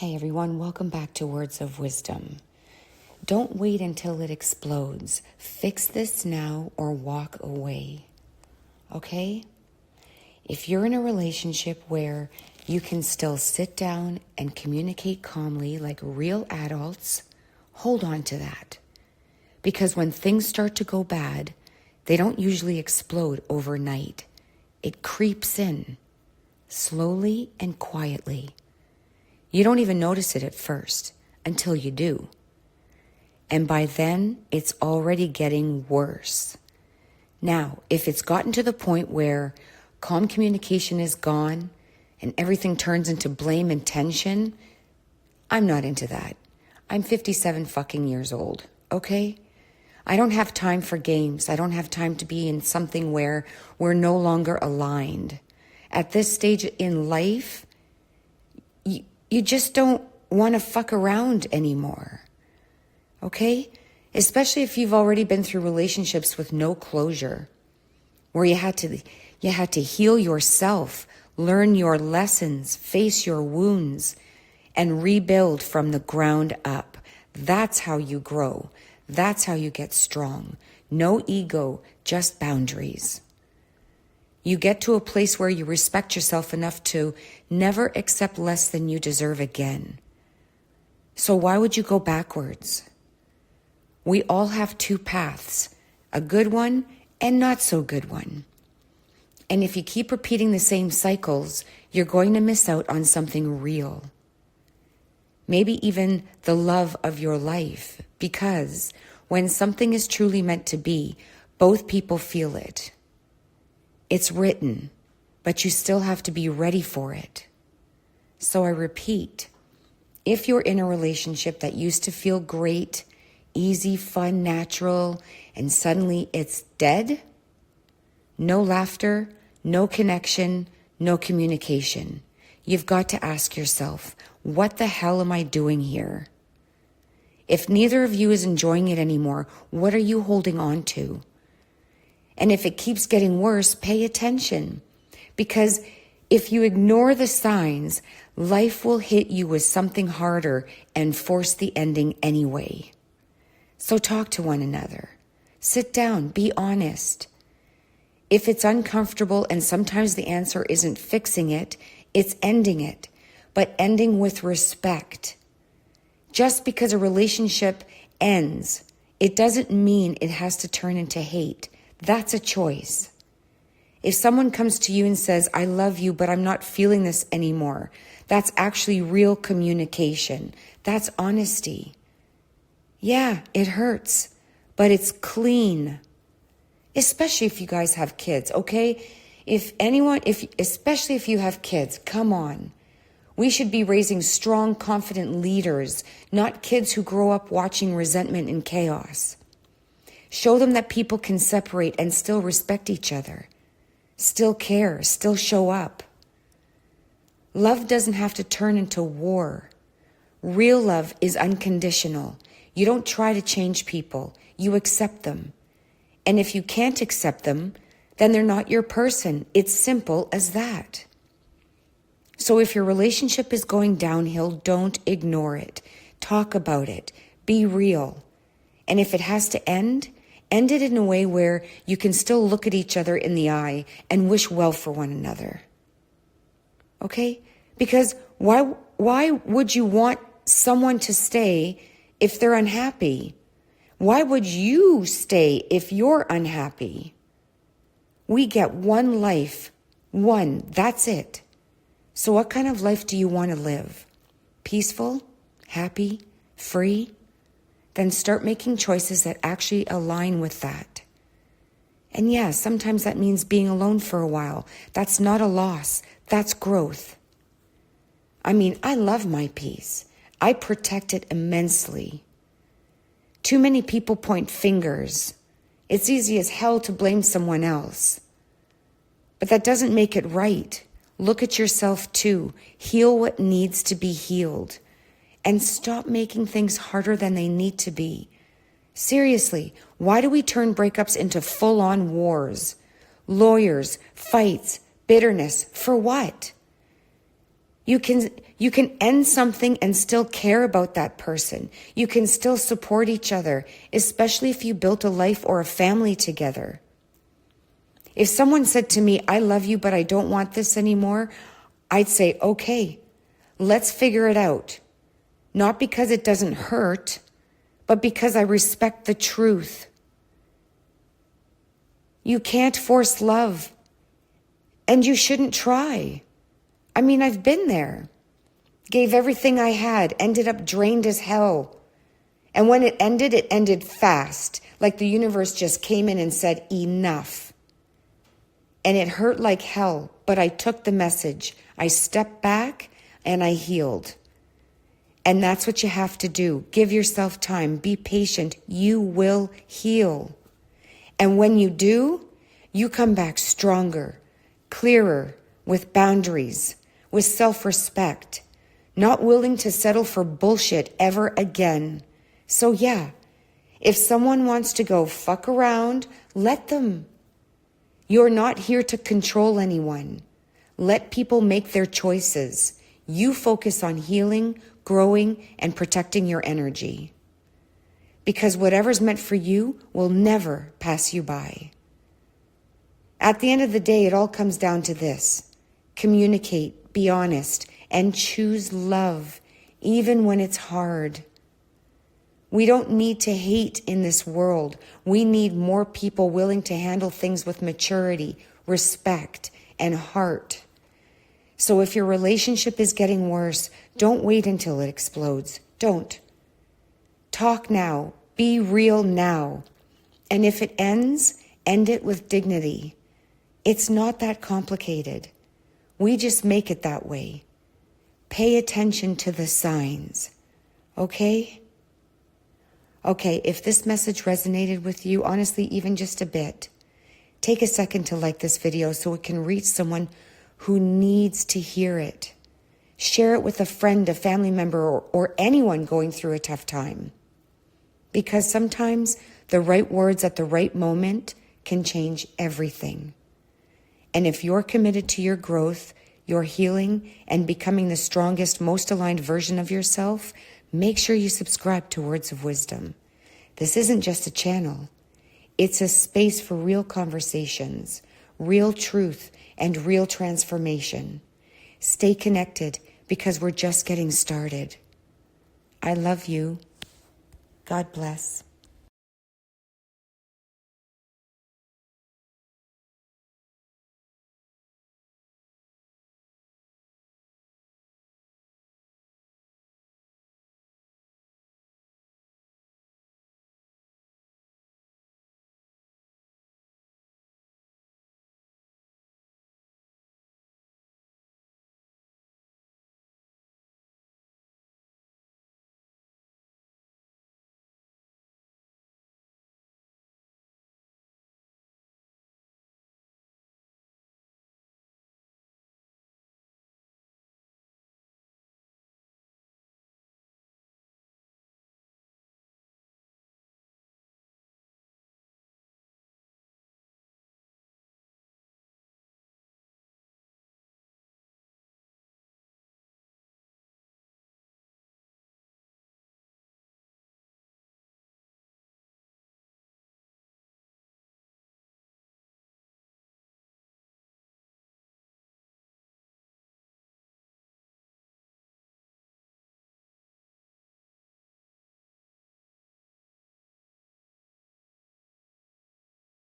Hey everyone, welcome back to Words of Wisdom. Don't wait until it explodes. Fix this now or walk away. Okay? If you're in a relationship where you can still sit down and communicate calmly like real adults, hold on to that. Because when things start to go bad, they don't usually explode overnight. It creeps in, slowly and quietly. You don't even notice it at first until you do. And by then, it's already getting worse. Now, if it's gotten to the point where calm communication is gone and everything turns into blame and tension, I'm not into that. I'm 57 fucking years old, okay? I don't have time for games. I don't have time to be in something where we're no longer aligned. At this stage in life, you just don't want to fuck around anymore, okay? Especially if you've already been through relationships with no closure, where you had to heal yourself, learn your lessons, face your wounds, and rebuild from the ground up. That's how you grow. That's how you get strong. No ego, just boundaries. You get to a place where you respect yourself enough to never accept less than you deserve again. So why would you go backwards? We all have two paths, a good one and not so good one. And if you keep repeating the same cycles, you're going to miss out on something real. Maybe even the love of your life, because when something is truly meant to be, both people feel it. It's written, but you still have to be ready for it. So I repeat, if you're in a relationship that used to feel great, easy, fun, natural, and suddenly it's dead, no laughter, no connection, no communication, you've got to ask yourself, what the hell am I doing here? If neither of you is enjoying it anymore, what are you holding on to? And if it keeps getting worse, pay attention. Because if you ignore the signs, life will hit you with something harder and force the ending anyway. So talk to one another. Sit down, be honest. If it's uncomfortable and sometimes the answer isn't fixing it, it's ending it, but ending with respect. Just because a relationship ends, it doesn't mean it has to turn into hate. That's a choice. If someone comes to you and says, I love you, but I'm not feeling this anymore, that's actually real communication. That's honesty. Yeah, it hurts, but it's clean. Especially if you guys have kids, okay? Especially if you have kids, come on. We should be raising strong, confident leaders, not kids who grow up watching resentment and chaos. Show them that people can separate and still respect each other, still care, still show up. Love doesn't have to turn into war. Real love is unconditional. You don't try to change people. You accept them. And if you can't accept them, then they're not your person. It's simple as that. So if your relationship is going downhill, don't ignore it. Talk about it. Be real. And if it has to end it in a way where you can still look at each other in the eye and wish well for one another. Okay? Because why would you want someone to stay if they're unhappy? Why would you stay if you're unhappy? We get one life. One. That's it. So what kind of life do you want to live? Peaceful? Happy? Free? Then start making choices that actually align with that. And yeah, sometimes that means being alone for a while. That's not a loss. That's growth. I mean, I love my peace. I protect it immensely. Too many people point fingers. It's easy as hell to blame someone else. But that doesn't make it right. Look at yourself too. Heal what needs to be healed. And stop making things harder than they need to be. Seriously, why do we turn breakups into full-on wars? Lawyers, fights, bitterness, for what? You can end something and still care about that person. You can still support each other, especially if you built a life or a family together. If someone said to me, I love you, but I don't want this anymore, I'd say, okay, let's figure it out. Not because it doesn't hurt, but because I respect the truth. You can't force love, and you shouldn't try. I mean, I've been there. Gave everything I had, ended up drained as hell. And when it ended fast, like the universe just came in and said, enough. And it hurt like hell, but I took the message. I stepped back and I healed. And that's what you have to do. Give yourself time. Be patient. You will heal. And when you do, you come back stronger, clearer, with boundaries, with self-respect, not willing to settle for bullshit ever again. So yeah, if someone wants to go fuck around, let them. You're not here to control anyone. Let people make their choices. You focus on healing, growing, and protecting your energy. Because whatever's meant for you will never pass you by. At the end of the day, it all comes down to this. Communicate, be honest, and choose love, even when it's hard. We don't need to hate in this world. We need more people willing to handle things with maturity, respect, and heart. So if your relationship is getting worse, don't wait until it explodes. Don't. Talk now. Be real now. And if it ends, end it with dignity. It's not that complicated. We just make it that way. Pay attention to the signs. Okay? Okay, if this message resonated with you, honestly, even just a bit, take a second to like this video so it can reach someone who needs to hear it. Share it with a friend, a family member, or anyone going through a tough time. Because sometimes the right words at the right moment can change everything. And if you're committed to your growth, your healing, and becoming the strongest, most aligned version of yourself, make sure you subscribe to Words of Wisdom. This isn't just a channel. It's a space for real conversations, real truth, and real transformation. Stay connected because we're just getting started. I love you. God bless.